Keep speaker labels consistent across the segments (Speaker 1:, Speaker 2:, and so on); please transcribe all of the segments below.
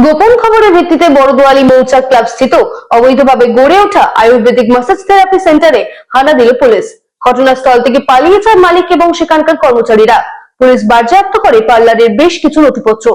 Speaker 1: গোপন খবরের ভিত্তিতে বড়দোয়ালি মৌচাক ক্লাব স্থিত অবৈধভাবে গড়ে ওঠা আয়ুর্বেদিক ম্যাসাজ থেরাপি সেন্টারে হানা দিল পুলিশ। ঘটনাস্থল থেকে পালিয়ে যায় মালিক এবং সেখানকার কর্মচারীরা। পুলিশ বাজেয়াপ্ত করে পার্লারের বেশ কিছু নথিপত্র।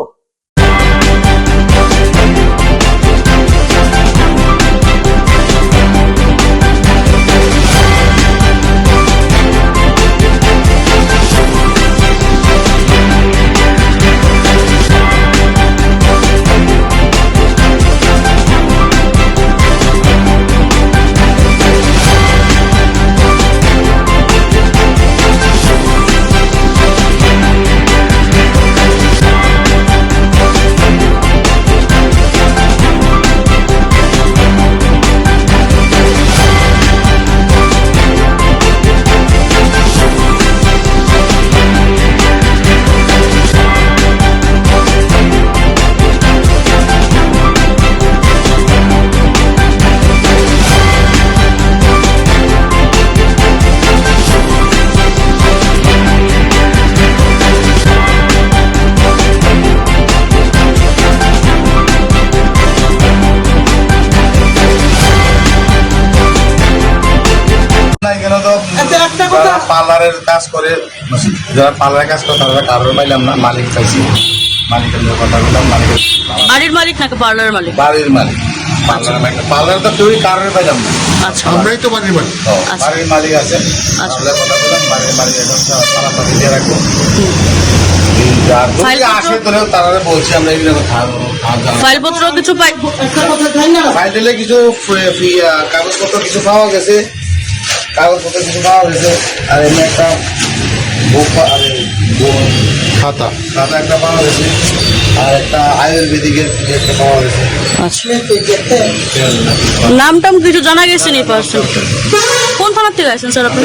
Speaker 2: পার্লারের কাজ করে, যারা পার্লারের কাজ করে তারা কারোর পাইলাম না, মালিক চাইছি। মালিকের কথা বললাম,
Speaker 3: বাড়ির মালিক নাকি পার্লারের মালিক?
Speaker 2: বাড়ির মালিক। পার্লার তো কেউই কারোর পাইলাম না।
Speaker 3: আচ্ছা,
Speaker 4: আমরাই তো বাড়ির মালিক।
Speaker 2: বাড়ির মালিক আছে, কথা বললাম, বাড়ির মালিক এখন তাড়াতাড়ি দিয়ে রাখবো। আসে ধরেও তারা বলছি আমরা এইগুলো
Speaker 3: ফাইলপত্র কিছু পাই,
Speaker 2: ফাইলে কিছু কাগজপত্র কিছু পাওয়া গেছে, আর এমনি একটা
Speaker 4: খাতা
Speaker 2: একটা পাওয়া গেছে, আর একটা আয়ুর্বেদিকের একটা পাওয়া গেছে।
Speaker 3: নাম টাম কিছু জানা গেছে নি? পার্সন কোন থানার থেকে আসেন স্যার আপনি?